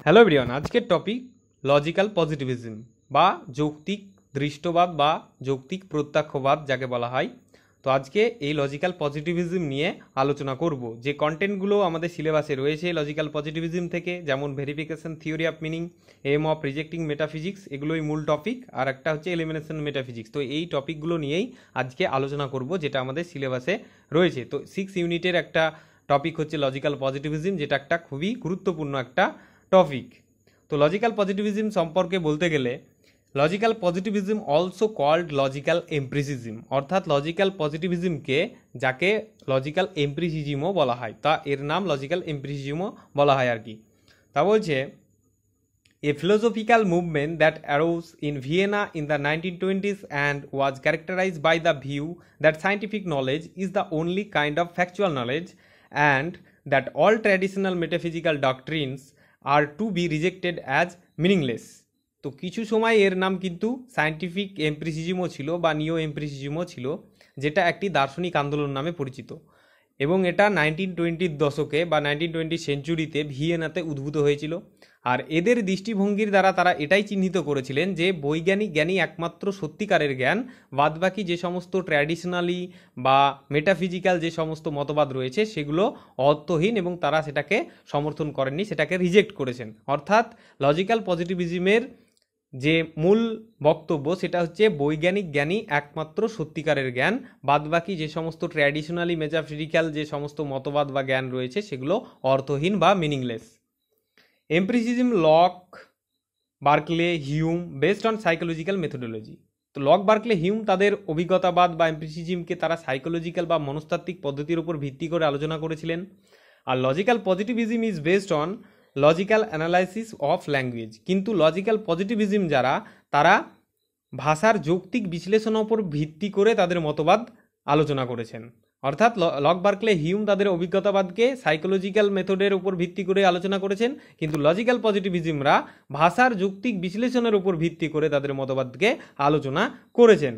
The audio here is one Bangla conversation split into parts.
হ্যালো এভরিওয়ান, আজকের টপিক লজিক্যাল পজিটিভিজম বা যৌক্তিক দৃষ্টবাদ বা যৌক্তিক প্রত্যক্ষবাদ যাকে বলা হয়। তো আজকে এই লজিক্যাল পজিটিভিজম নিয়ে আলোচনা করব। যে কন্টেন্টগুলো আমাদের সিলেবাসে রয়েছে লজিক্যাল পজিটিভিজম থেকে, যেমন verification theory of meaning, aim of rejecting metaphysics, এগুলোই মূল টপিক। আর একটা হচ্ছে এলিমিনেশন মেটাফিজিক্স। তো এই টপিকগুলো নিয়েই আজকে আলোচনা করব, যেটা আমাদের সিলেবাসে রয়েছে। তো 6 ইউনিটের একটা টপিক হচ্ছে লজিক্যাল পজিটিভিজম, যেটা একটা খুবই গুরুত্বপূর্ণ একটা টপিক। তো লজিক্যাল পজিটিভিজম সম্পর্কে বলতে গেলে, logical positivism also called logical empiricism, অর্থাৎ লজিক্যাল পজিটিভিজমকে যাকে লজিক্যাল এমপ্রিসিজমও বলা হয়, তা এর নাম লজিক্যাল এমপ্রিসিজমও বলা হয় আর কি। তা বলছে a philosophical movement that arose in Vienna in the 1920s and was characterized by the view that scientific knowledge is the only kind of factual knowledge and that all traditional metaphysical doctrines are to be rejected as meaningless। তো কিছু সময় এর নাম কিন্তু সায়েন্টিফিক এমপ্রিসিজমও ছিল বা নিও এমপ্রিসিজমও ছিল, যেটা একটি দার্শনিক আন্দোলন নামে পরিচিত। এবং এটা 1920 দশকে বা 1920 সেঞ্চুরিতে ভিয়েনাতে উদ্ভূত হয়েছিল। আর এদের দৃষ্টিভঙ্গির দ্বারা তারা এটাই চিহ্নিত করেছিলেন যে বৈজ্ঞানিক জ্ঞানই একমাত্র সত্যিকারের জ্ঞান, বাদবাকি যে সমস্ত ট্র্যাডিশনালি বা মেটাফিজিক্যাল যে সমস্ত মতবাদ রয়েছে সেগুলো অর্থহীন, এবং তারা সেটাকে সমর্থন করেননি, সেটাকে রিজেক্ট করেছেন। অর্থাৎ লজিক্যাল পজিটিভিজমের যে মূল বক্তব্য সেটা হচ্ছে বৈজ্ঞানিক জ্ঞানই একমাত্র সত্যিকারের জ্ঞান, বাদবাকি যে সমস্ত ট্র্যাডিশনালি মেটাফিজিক্যাল যে সমস্ত মতবাদ বা জ্ঞান রয়েছে সেগুলো অর্থহীন বা meaningless. Empiricism, Locke, Berkeley, Hume based on psychological methodology. তো লক, বার্কলে, হিউম তাদের অভিজ্ঞতাবাদ বা এমপ্রিসিজমকে তারা সাইকোলজিক্যাল বা মনস্তাত্ত্বিক পদ্ধতির উপর ভিত্তি করে আলোচনা করেছিলেন। আর logical positivism is based on logical analysis of language. কিন্তু লজিক্যাল পজিটিভিজম যারা, তারা ভাষার যৌক্তিক বিশ্লেষণের উপর ভিত্তি করে তাদের মতবাদ আলোচনা করেছেন। অর্থাৎ লক, বার্কলে, হিউম তাদের অভিজ্ঞতাবাদকে সাইকোলজিক্যাল মেথডের উপর ভিত্তি করে আলোচনা করেছেন, কিন্তু লজিক্যাল পজিটিভিজমরা ভাষার যৌক্তিক বিশ্লেষণের উপর ভিত্তি করে তাদের মতবাদকে আলোচনা করেছেন।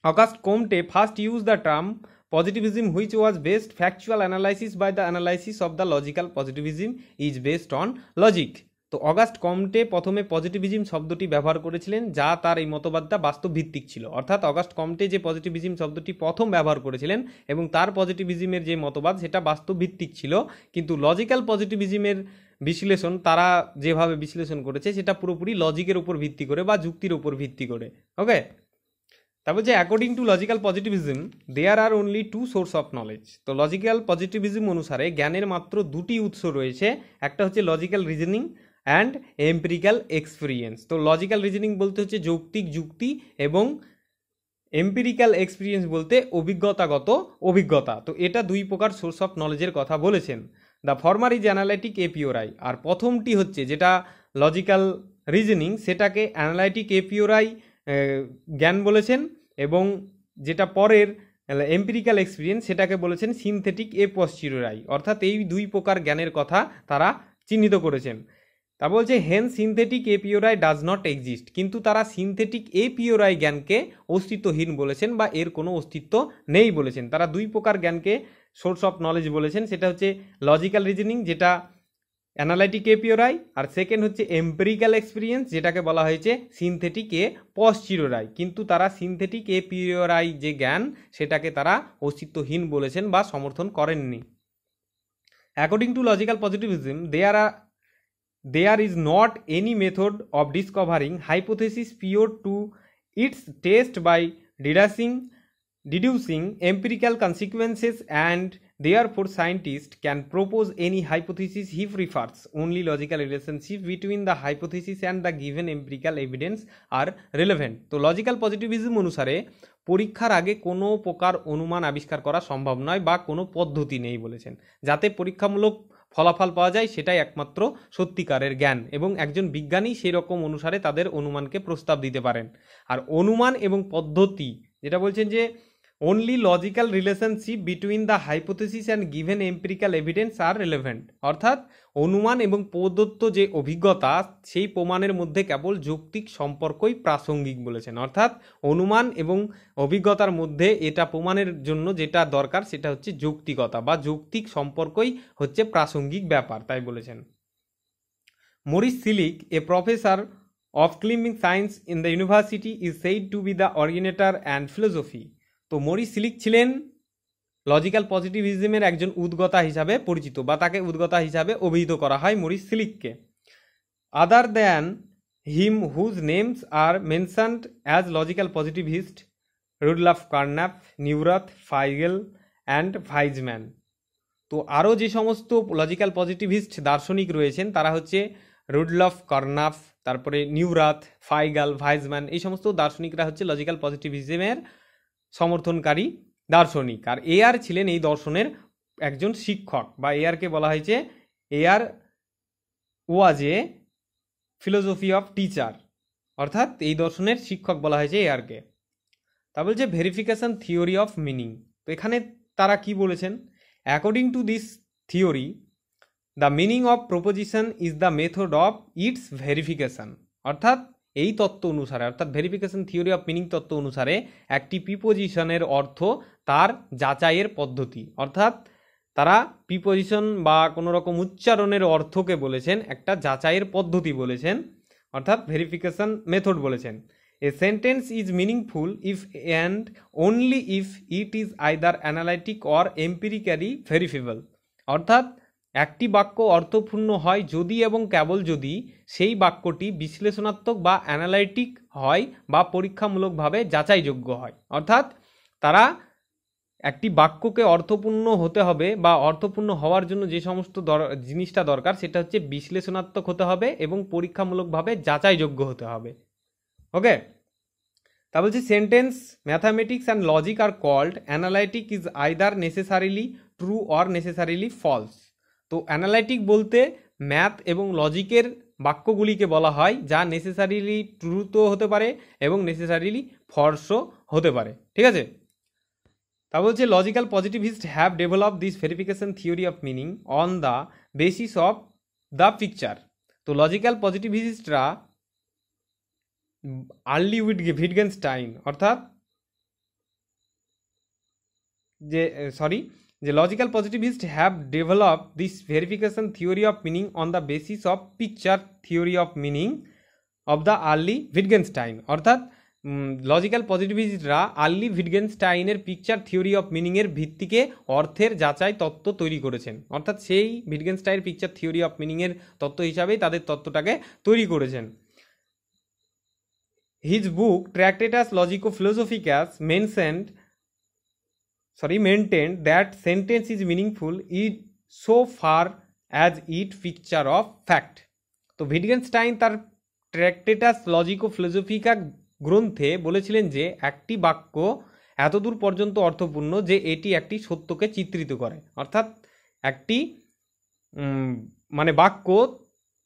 Auguste Comte first use the term positivism which was based factual analysis by the analysis of the logical positivism is based on logic। তো অগাস্ট কমটে প্রথমে পজিটিভিজম শব্দটি ব্যবহার করেছিলেন, যা তার এই মতবাদটা বাস্তব ভিত্তিক ছিল। অর্থাৎ অগাস্ট কমটে যে পজিটিভিজম শব্দটি প্রথম ব্যবহার করেছিলেন এবং তার পজিটিভিজমের যে মতবাদ সেটা বাস্তব ভিত্তিক ছিল, কিন্তু লজিক্যাল পজিটিভিজমের বিশ্লেষণ তারা যেভাবে বিশ্লেষণ করেছে সেটা পুরোপুরি লজিকের উপর ভিত্তি করে বা যুক্তির উপর ভিত্তি করে। ওকে, তারপর যে according to logical positivism there are only two source of knowledge. তো লজিক্যাল পজিটিভিজম অনুসারে জ্ঞানের মাত্র দুটি উৎস রয়েছে, একটা হচ্ছে logical reasoning and empirical experience. তো লজিক্যাল রিজনিং বলতে হচ্ছে যৌক্তিক যুক্তি, এবং এম্পিরিক্যাল এক্সপিরিয়েন্স বলতে অভিজ্ঞতাগত অভিজ্ঞতা। তো এটা দুই প্রকার সোর্স অফ নলেজের কথা বলেছেন। দ্য ফর্মার ইজ অ্যানালাইটিক এপিওরাই, আর প্রথমটি হচ্ছে যেটা লজিক্যাল রিজনিং সেটাকে অ্যানালাইটিক এপিওরাই জ্ঞান বলেছেন, এবং যেটা পরের এম্পিরিক্যাল এক্সপিরিয়েন্স সেটাকে বলেছেন সিনথেটিক এ পস্টিরিয়রি। অর্থাৎ এই দুই প্রকার জ্ঞানের কথা তারা চিহ্নিত করেছেন। তা বলছে হেন সিনথেটিক এপিওরাই ডাজ নট এক্সিস্ট, কিন্তু তারা সিনথেটিক এপিওরাই জ্ঞানকে অস্তিত্বহীন বলেছেন বা এর কোনো অস্তিত্ব নেই বলেছেন। তারা দুই প্রকার জ্ঞানকে সোর্স অফ নলেজ বলেছেন, সেটা হচ্ছে লজিক্যাল রিজনিং যেটা অ্যানালাইটিক এপিওরাই, আর সেকেন্ড হচ্ছে এম্পিরিক্যাল এক্সপিরিয়েন্স যেটাকে বলা হয়েছে সিনথেটিক এ পস্টিরিয়রি। কিন্তু তারা সিনথেটিক এপিওরাই যে জ্ঞান সেটাকে তারা অস্তিত্বহীন বলেছেন বা সমর্থন করেননি। According to logical positivism there is not any method of discovering hypothesis pure to its test by deducing empirical consequences, and therefore scientists can propose any hypothesis he prefers. Only logical relationship between the hypothesis and the given empirical evidence are relevant। তো লজিক্যাল পজিটিভিজম অনুসারে পরীক্ষার আগে কোনো প্রকার অনুমান আবিষ্কার করা সম্ভব নয় বা কোনো পদ্ধতি নেই বলেছেন, যাতে পরীক্ষামূলক ফলাফল পাওয়া যায় সেটাই একমাত্র সত্যিকারের জ্ঞান, এবং একজন বিজ্ঞানী সেই রকম অনুসারে তাদের অনুমানকে প্রস্তাব দিতে পারেন। আর অনুমান এবং পদ্ধতি যেটা বলছেন যে only logical relationship between the hypothesis and given empirical evidence are relevant। অর্থাৎ অনুমান এবং প্রদত্ত যে অভিজ্ঞতা সেই প্রমাণের মধ্যে কেবল যৌক্তিক সম্পর্কই প্রাসঙ্গিক বলেছেন। অর্থাৎ অনুমান এবং অভিজ্ঞতার মধ্যে এটা প্রমাণের জন্য যেটা দরকার সেটা হচ্ছে যৌক্তিকতা বা যৌক্তিক সম্পর্কই হচ্ছে প্রাসঙ্গিক ব্যাপার, তাই বলেছেন। Maurice Selig, a professor of climbing science in the university, is said to be the originator and philosophy. তো মরিস সিলিক ছিলেন লজিক্যাল পজিটিভিজমের একজন উদ্গতা হিসাবে পরিচিত, বা তাকে উদ্গতা হিসাবে অভিহিত করা হয় মরিস সিলিককে। Other than him whose names are mentioned as logical positivist, Rudolf Carnap, Neurath, Feigl and Waismann. তো আরও যে সমস্ত লজিক্যাল পজিটিভিস্ট দার্শনিক রয়েছেন তারা হচ্ছে রুডলফ কার্নাফ, তারপরে নিউরাথ, ফাইগাল, ভাইজম্যান, এই সমস্ত দার্শনিকরা হচ্ছে লজিক্যাল পজিটিভিজমের সমর্থনকারী দার্শনিক। আর এআর ছিলেন এই দর্শনের একজন শিক্ষক, বা এআরকে বলা হয়েছে AR was A philosophy of teacher, অর্থাৎ এই দর্শনের শিক্ষক বলা হয়েছে এআরকে। তা বলছে ভেরিফিকেশন থিওরি অফ মিনিং। তো এখানে তারা কি বলেছেন? According to this theory, the meaning of proposition is the method of its verification. অর্থাৎ এই তত্ত্ব অনুসারে, অর্থাৎ ভেরিফিকেশন থিওরি অফ মিনিং তত্ত্ব অনুসারে একটি প্রিপোজিশনের অর্থ তার যাচাইয়ের পদ্ধতি। অর্থাৎ তারা প্রিপোজিশন বা কোনো রকম উচ্চারণের অর্থকে বলেছেন একটা যাচাইয়ের পদ্ধতি বলেছেন, অর্থাৎ ভেরিফিকেশন মেথড বলেছেন। A sentence is meaningful if and only if it is either analytic or empirically verifiable. অর্থাৎ একটি বাক্য অর্থপূর্ণ হয় যদি এবং কেবল যদি সেই বাক্যটি বিশ্লেষণাত্মক বা অ্যানালাইটিক হয় বা পরীক্ষামূলকভাবে যাচাইযোগ্য হয়। অর্থাৎ তারা একটি বাক্যকে অর্থপূর্ণ হতে হবে বা অর্থপূর্ণ হওয়ার জন্য যে সমস্ত জিনিসটা দরকার সেটা হচ্ছে বিশ্লেষণাত্মক হতে হবে এবং পরীক্ষামূলকভাবে যাচাইযোগ্য হতে হবে। ওকে, তা বলছি sentence mathematics and logic are called analytic is either necessarily true or necessarily false. তো অ্যানালাইটিক বলতে ম্যাথ এবং লজিকের বাক্যগুলিকে বলা হয় যা নেসেসারিলি ট্রুথও হতে পারে এবং নেসেসারিলি ফলসও হতে পারে। ঠিক আছে, তা বলছে logical positivist have develop this verification theory of meaning on the basis of the picture. তো লজিক্যাল পজিটিভিস্টরা আর্লি উইটগেনস্টাইন অর্থাৎ যে logical positivist have develop this verification theory of meaning on the basis of picture theory of meaning of the early Wittgenstein. অর্থাৎ লজিক্যাল পজিটিভিস্টরা আর্লি উইটগেনস্টাইনের পিকচার থিওরি অফ মিনিংয়ের ভিত্তিকে অর্থের যাচাই তত্ত্ব তৈরি করেছেন। অর্থাৎ সেই উইটগেনস্টাইন পিকচার থিওরি অফ মিনিংয়ের তত্ত্ব হিসাবেই তাদের তত্ত্বটাকে তৈরি করেছেন। His book Tractatus Logico-Philosophicus maintained that sentence is meaningful is so far as it picture of fact. তো উইটগেনস্টাইন তার ট্র্যাক্টেটাস লজিকো ফিলোসফিকা গ্রন্থে বলেছিলেন যে একটি বাক্য এতদূর পর্যন্ত অর্থপূর্ণ যে এটি একটি সত্যকে চিত্রিত করে। অর্থাৎ একটি বাক্য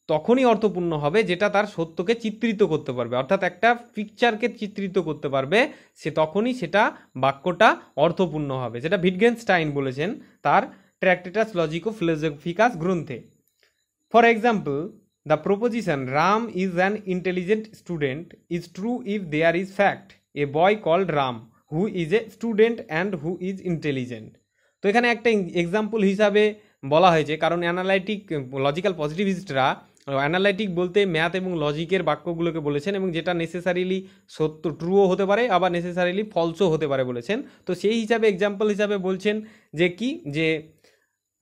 তখনই অর্থপূর্ণ হবে যেটা তার সত্যকে চিত্রিত করতে পারবে, অর্থাৎ একটা পিকচারকে চিত্রিত করতে পারবে, সে তখনই সেটা বাক্যটা অর্থপূর্ণ হবে, যেটা উইটগেনস্টাইন বলেছেন তার ট্র্যাক্টেটাস লজিকো ফিলোসফিকাস গ্রন্থে। For example, the proposition Ram is an intelligent student is true if there is fact a boy called Ram who is a student and who is intelligent. তো এখানে একটা এক্সাম্পল হিসাবে বলা হয়েছে, কারণ অ্যানালাইটিক লজিক্যাল পজিটিভিস্টরা অ্যানালাইটিক বলতে ম্যাথ এবং লজিকের বাক্যগুলোকে বলেছেন, এবং যেটা নেসেসারিলি সত্য ট্রুও হতে পারে আবার নেসেসারিলি ফলসও হতে পারে বলেছেন। তো সেই হিসাবে এক্সাম্পল হিসাবে বলছেন যে কি, যে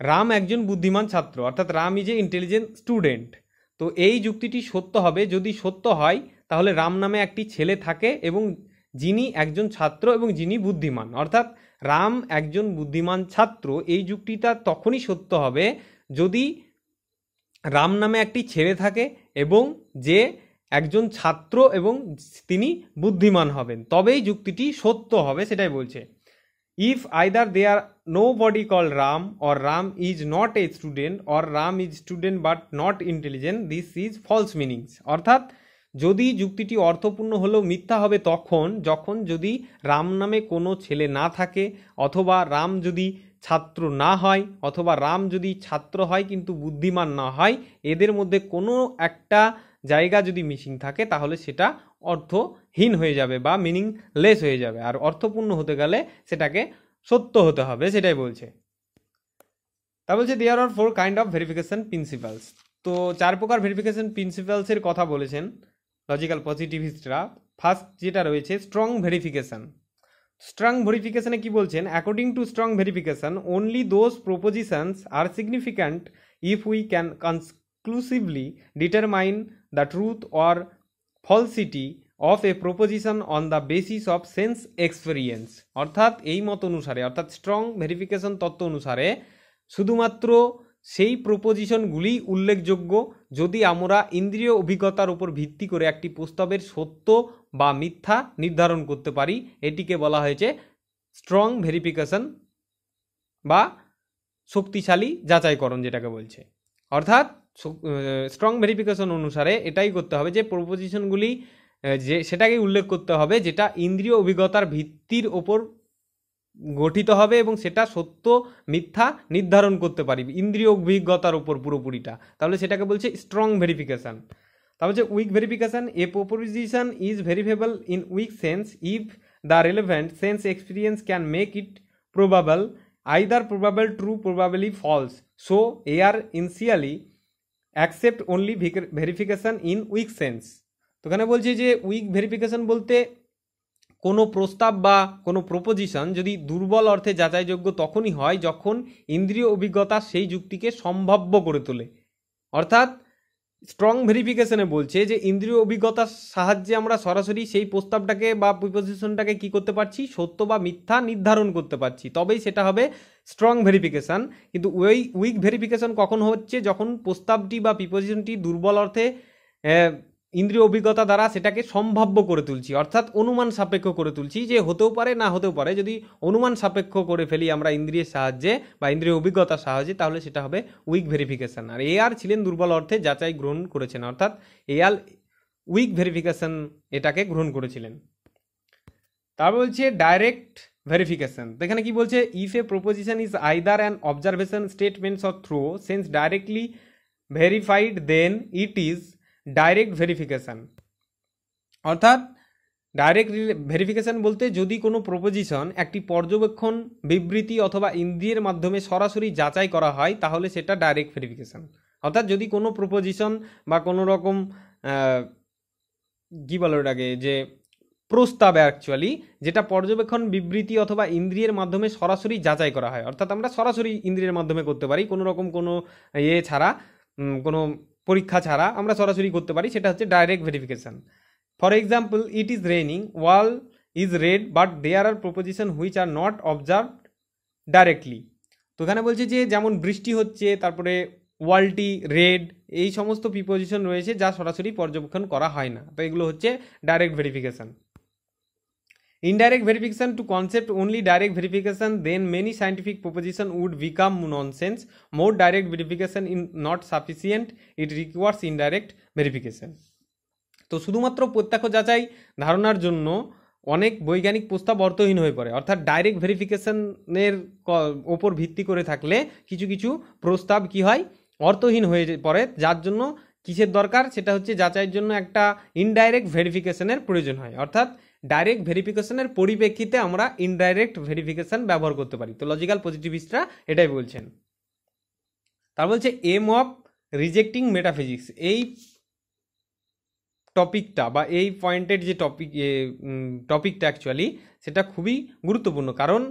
রাম একজন বুদ্ধিমান ছাত্র, অর্থাৎ Ram is a intelligent student. তো এই যুক্তিটি সত্য হবে যদি সত্য হয় তাহলে রাম নামে একটি ছেলে থাকে এবং যিনি একজন ছাত্র এবং যিনি বুদ্ধিমান, অর্থাৎ রাম একজন বুদ্ধিমান ছাত্র। এই যুক্তিটা তখনই সত্য হবে যদি রাম নামে একটি ছেলে থাকে এবং যে একজন ছাত্র এবং তিনি বুদ্ধিমান হবেন, তবেই যুক্তিটি সত্য হবে, সেটাই বলছে। If either they are no body call Ram or Ram is not a student or Ram is student but not intelligent this is false meanings. অর্থাৎ যদি যুক্তিটি অর্থপূর্ণ হলেও মিথ্যা হবে যখন যদি রাম নামে কোনো ছেলে না থাকে, অথবা রাম যদি ছাত্র না হয়, অথবা রাম যদি ছাত্র হয় কিন্তু বুদ্ধিমান না হয়, এদের মধ্যে কোনো একটা জায়গা যদি মিসিং থাকে তাহলে সেটা অর্থহীন হয়ে যাবে বা মিনিংলেস হয়ে যাবে। আর অর্থপূর্ণ হতে গেলে সেটাকে সত্য হতে হবে, সেটাই বলছে। তা বলছে দেয়ার আর 4 কাইন্ড অফ ভেরিফিকেশন প্রিন্সিপালস। তো 4 প্রকার ভেরিফিকেশন প্রিন্সিপালসের কথা বলেছেন লজিক্যাল পজিটিভিস্টরা। ফার্স্ট যেটা রয়েছে স্ট্রং ভেরিফিকেশন। স্ট্রং ভেরিফিকেশনে কি বলছেন, according to strong verification only those propositions are significant if we can conclusively determine the truth or falsity of a proposition on the basis of sense experience. অর্থাৎ এই মত অনুসারে, অর্থাৎ স্ট্রং ভেরিফিকেশন তত্ত্ব অনুসারে শুধুমাত্র সেই প্রপোজিশনগুলি উল্লেখযোগ্য যদি আমরা ইন্দ্রিয় অভিজ্ঞতার উপর ভিত্তি করে একটি প্রস্তাবের সত্য বা মিথ্যা নির্ধারণ করতে পারি। এটিকে বলা হয়েছে স্ট্রং ভেরিফিকেশন বা শক্তিশালী যাচাইকরণ যেটাকে বলছে। অর্থাৎ স্ট্রং ভেরিফিকেশন অনুসারে এটাই করতে হবে যে প্রপোজিশনগুলি যে সেটাকে উল্লেখ করতে হবে যেটা ইন্দ্রিয় অভিজ্ঞতার ভিত্তির ওপর গঠিত হবে এবং সেটা সত্য মিথ্যা নির্ধারণ করতে পারি ইন্দ্রিয় অভিজ্ঞতার উপর পুরোপুরিটা, তাহলে সেটাকে বলছে স্ট্রং ভেরিফিকেশন। তারপর হচ্ছে weak verification. A proposition is verifiable in weak sense if the relevant sense experience can make it probable, either probable true probably false, so Ayer initially accept only verification in weak sense. তো এখানে বলছে যে উইক ভেরিফিকেশন বলতে কোনো প্রস্তাব বা কোনো প্রপোজিশন যদি দুর্বল অর্থে যাচাইযোগ্য তখনই হয় যখন ইন্দ্রিয় অভিজ্ঞতা সেই যুক্তিকে সম্ভাব্য করে তোলে। অর্থাৎ স্ট্রং ভেরিফিকেশনে বলছে যে ইন্দ্রিয় অভিজ্ঞতার সাহায্যে আমরা সরাসরি সেই প্রস্তাবটাকে বা প্রপোজিশনটাকে কি করতে পারছি, সত্য বা মিথ্যা নির্ধারণ করতে পারছি, তবেই সেটা হবে স্ট্রং ভেরিফিকেশন। কিন্তু ওই উইক ভেরিফিকেশন কখন হচ্ছে, যখন প্রস্তাবটি বা প্রিপোজিশনটি দুর্বল অর্থে ইন্দ্রিয় অভিজ্ঞতা দ্বারা সেটাকে সম্ভাব্য করে তুলছি, অর্থাৎ অনুমান সাপেক্ষ করে তুলছি যে হতেও পারে না হতেও পারে। যদি অনুমান সাপেক্ষ করে ফেলি আমরা ইন্দ্রিয়ের সাহায্যে বা ইন্দ্রিয় অভিজ্ঞতার সাহায্যে, তাহলে সেটা হবে উইক ভেরিফিকেশন। আর এ আর ছিলেন দুর্বল অর্থে যাচাই গ্রহণ করেছেন, অর্থাৎ এ আর উইক ভেরিফিকেশন এটাকে গ্রহণ করেছিলেন। তারপর বলছে ডাইরেক্ট ভেরিফিকেশন। তো এখানে কি বলছে, if a proposition is either an observation statements or through sense directly verified then it is direct verification. অর্থাৎ ডাইরেক্ট ভেরিফিকেশন বলতে যদি কোনো প্রপোজিশন একটি পর্যবেক্ষণ বিবৃতি অথবা ইন্দ্রিয়ের মাধ্যমে সরাসরি যাচাই করা হয় তাহলে সেটা ডাইরেক্ট ভেরিফিকেশন। অর্থাৎ যদি কোনো প্রপোজিশন বা কোনো রকম কী বলো এটাকে, যে প্রস্তাব অ্যাকচুয়ালি যেটা পর্যবেক্ষণ বিবৃতি অথবা ইন্দ্রিয়ের মাধ্যমে সরাসরি যাচাই করা হয়, অর্থাৎ আমরা সরাসরি ইন্দ্রিয়ের মাধ্যমে করতে পারি কোনো রকম কোনো ছাড়া, কোনো পরীক্ষা ছাড়া আমরা সরাসরি করতে পারি, সেটা হচ্ছে direct verification. For example, it is raining, wall is red, but there are proposition which are not observe directly. তো এখানে বলছে যে যেমন বৃষ্টি হচ্ছে, তারপরে ওয়ালটি রেড, এই সমস্ত প্রিপোজিশন রয়েছে যা সরাসরি পর্যবেক্ষণ করা হয় না, তো এগুলো হচ্ছে direct verification. Indirect verification to concept only direct verification, then many scientific proposition would become nonsense. More direct verification is not sufficient, it requires indirect verification. তো শুধুমাত্র প্রত্যক্ষ যাচাই ধারণার জন্য অনেক বৈজ্ঞানিক প্রস্তাব অর্থহীন হয়ে পড়ে, অর্থাৎ ডাইরেক্ট ভেরিফিকেশনের ওপর ভিত্তি করে থাকলে কিছু কিছু প্রস্তাব কি হয়, অর্থহীন হয়ে পড়ে, যার জন্য কিসের দরকার, সেটা হচ্ছে যাচাইয়ের জন্য একটা ইনডাইরেক্ট ভেরিফিকেশনের প্রয়োজন হয়। অর্থাৎ ডাইরেক্ট ভেরিফিকেশনের পরিপ্রেক্ষিতে আমরা ইনডাইরেক্ট ভেরিফিকেশন ব্যবহার করতে পারি। তো লজিক্যাল পজিটিভিস্টরা এটাই বলছেন। তার বলছে এম অফ রিজেক্টিং মেটাফিজিক্স। এই টপিকটা বা এই পয়েন্টের যে টপিকটা অ্যাকচুয়ালি সেটা খুবই গুরুত্বপূর্ণ, কারণ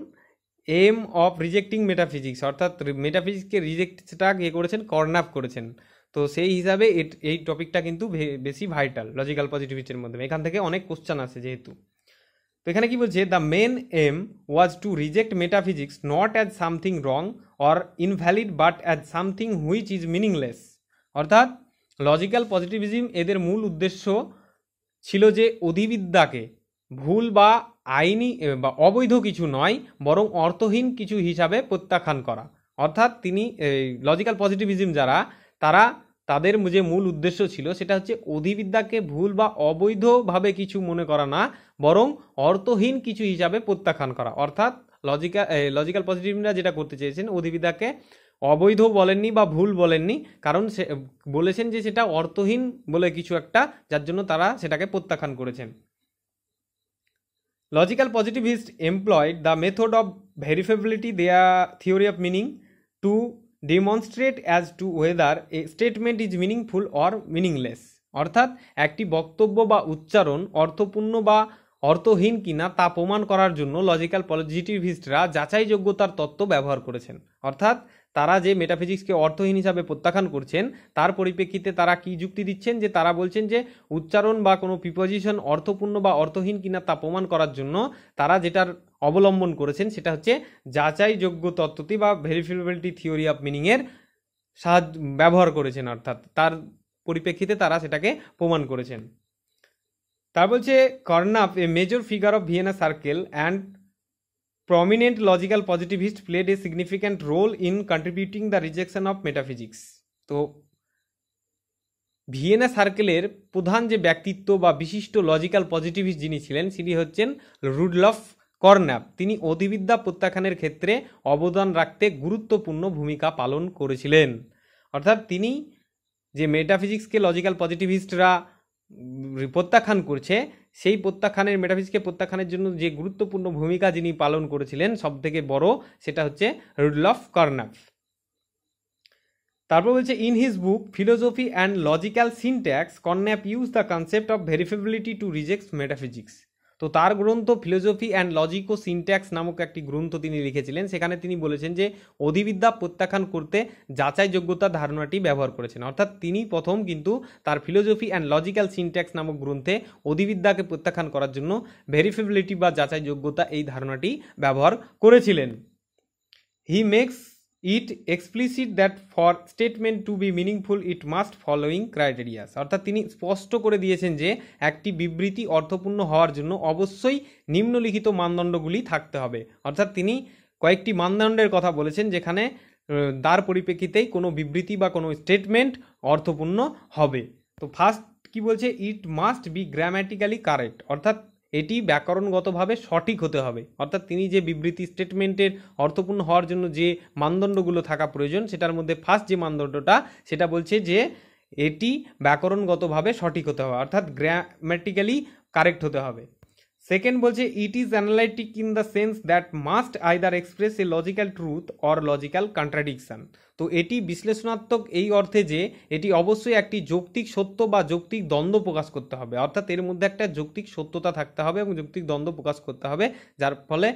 এম অফ রিজেক্টিং মেটাফিজিক্স অর্থাৎ মেটাফিজিক্সকে রিজেক্টটা করেছেন, কর্নাপ করেছেন। তো সেই হিসাবে এই টপিকটা কিন্তু বেশি ভাইটাল লজিক্যাল পজিটিভিস্টের মধ্যে, এখান থেকে অনেক কোশ্চেন আসে যেহেতু। তো এখানে কি বলছে, the main aim was to reject metaphysics not as something wrong or invalid but as something which is meaningless. অর্থাৎ লজিক্যাল পজিটিভিজম এদের মূল উদ্দেশ্য ছিল যে অধিবিদ্যাকে ভুল বা আইনি বা অবৈধ কিছু নয়, বরং অর্থহীন কিছু হিসাবে প্রত্যাখ্যান করা। অর্থাৎ তিনি লজিক্যাল পজিটিভিজম যারা, তারা তাদের যে মূল উদ্দেশ্য ছিল সেটা হচ্ছে অধিবিদ্যাকে ভুল বা অবৈধভাবে কিছু মনে করা না, বরং অর্থহীন কিছু হিসাবে প্রত্যাখ্যান করা। অর্থাৎ লজিক্যাল পজিটিভরা যেটা করতে চেয়েছেন, অধিবিদ্যাকে অবৈধ বলেননি বা ভুল বলেননি, কারণ সে বলেছেন যে সেটা অর্থহীন বলে কিছু একটা, যার জন্য তারা সেটাকে প্রত্যাখ্যান করেছেন। Logical positivist employed the method of verifiability their theory of meaning to demonstrate as to whether a statement is meaningful or meaningless. অর্থাৎ একটি বক্তব্য বা উচ্চারণ অর্থপূর্ণ বা অর্থহীন কিনা তা প্রমাণ করার জন্য লজিক্যাল পজিটিভিস্টরা যাচাইযোগ্যতার তত্ত্ব ব্যবহার করেছেন। অর্থাৎ তারা যে মেটাফিজিক্সকে অর্থহীন হিসাবে প্রত্যাখ্যান করছেন তার পরিপ্রেক্ষিতে তারা কি যুক্তি দিচ্ছেন, যে তারা বলছেন যে উচ্চারণ বা কোনো প্রিপোজিশন অর্থপূর্ণ বা অর্থহীন কিনা তা প্রমাণ করার জন্য তারা যেটার অবলম্বন করেছেন সেটা হচ্ছে যাচাইযোগ্য তত্ত্বটি বা ভেরিফিকেবিলিটি থিওরি অফ মিনিংয়ের সাহায্য ব্যবহার করেছেন, অর্থাৎ তার পরিপ্রেক্ষিতে তারা সেটাকে প্রমাণ করেছেন। তার বলছে Carnap a major figure of Vienna circle and prominent logical positivist played a significant role in contributing the rejection of metaphysics। তো ভিয়েনা সার্কেলের প্রধান যে ব্যক্তিত্ব বা বিশিষ্ট লজিক্যাল পজিটিভিস্ট যিনি ছিলেন তিনি হচ্ছেন রুডলফ কর্নাপ। তিনি অধিবিদ্যা প্রত্যাখ্যানের ক্ষেত্রে অবদান রাখতে গুরুত্বপূর্ণ ভূমিকা পালন করেছিলেন। অর্থাৎ তিনি যে মেটাফিজিক্সকে লজিক্যাল পজিটিভিস্টরা প্রত্যাখ্যান করছে সেই প্রত্যাখ্যানের মেটাফিজিক্সকে প্রত্যাখ্যানের জন্য যে গুরুত্বপূর্ণ ভূমিকা যিনি পালন করেছিলেন সব থেকে বড় সেটা হচ্ছে রুডলফ কর্নাপ। তারপর বলছে in his book philosophy and logical syntax Carnap use the concept of verifiability to reject metaphysics. তো তার গ্রন্থ ফিলোসফি অ্যান্ড লজিকো সিনট্যাক্স নামক একটি গ্রন্থ তিনি লিখেছিলেন, সেখানে তিনি বলেছেন যে অধিবিদ্যা প্রত্যাখ্যান করতে যাচাইযোগ্যতা ধারণাটি ব্যবহার করেছেন। অর্থাৎ তিনি প্রথম কিন্তু তার ফিলোসফি অ্যান্ড লজিক্যাল সিনট্যাক্স নামক গ্রন্থে অধিবিদ্যাকে প্রত্যাখ্যান করার জন্য ভেরিফিকেবিলিটি বা যাচাইযোগ্যতা এই ধারণাটি ব্যবহার করেছিলেন। He makes it explicit that for statement to be meaningful it must following criterias. অর্থাৎ তিনি স্পষ্ট করে দিয়েছেন যে একটি বিবৃতি অর্থপূর্ণ হওয়ার জন্য অবশ্যই নিম্নলিখিত মানদণ্ডগুলি থাকতে হবে। অর্থাৎ তিনি কয়েকটি মানদণ্ডের কথা বলেছেন যেখানে তার পরিপ্রেক্ষিতেই কোনো বিবৃতি বা কোনো স্টেটমেন্ট অর্থপূর্ণ হবে। তো ফার্স্ট কি বলছে, it must B grammatically correct. অর্থাৎ এটি ব্যাকরণগতভাবে সঠিক হতে হবে। অর্থাৎ তিনি যে বিবৃতি স্টেটমেন্টের অর্থপূর্ণ হওয়ার জন্য যে মানদণ্ডগুলো থাকা প্রয়োজন সেটার মধ্যে ফার্স্ট যে মানদণ্ডটা সেটা বলছে যে এটি ব্যাকরণগতভাবে সঠিক হতে হবে, অর্থাৎ গ্রামাটিক্যালি কারেক্ট হতে হবে। সেকেন্ড বলছে it is analytic in the sense that must either express A logical truth or logical contradiction. তো এটি বিশ্লেষণাত্মক এই অর্থে যে এটি অবশ্যই একটি যৌক্তিক সত্য বা যৌক্তিক দ্বন্দ্ব প্রকাশ করতে হবে। অর্থাৎ এর মধ্যে একটা যৌক্তিক সত্যতা থাকতে হবে এবং যৌক্তিক দ্বন্দ্ব প্রকাশ করতে হবে, যার ফলে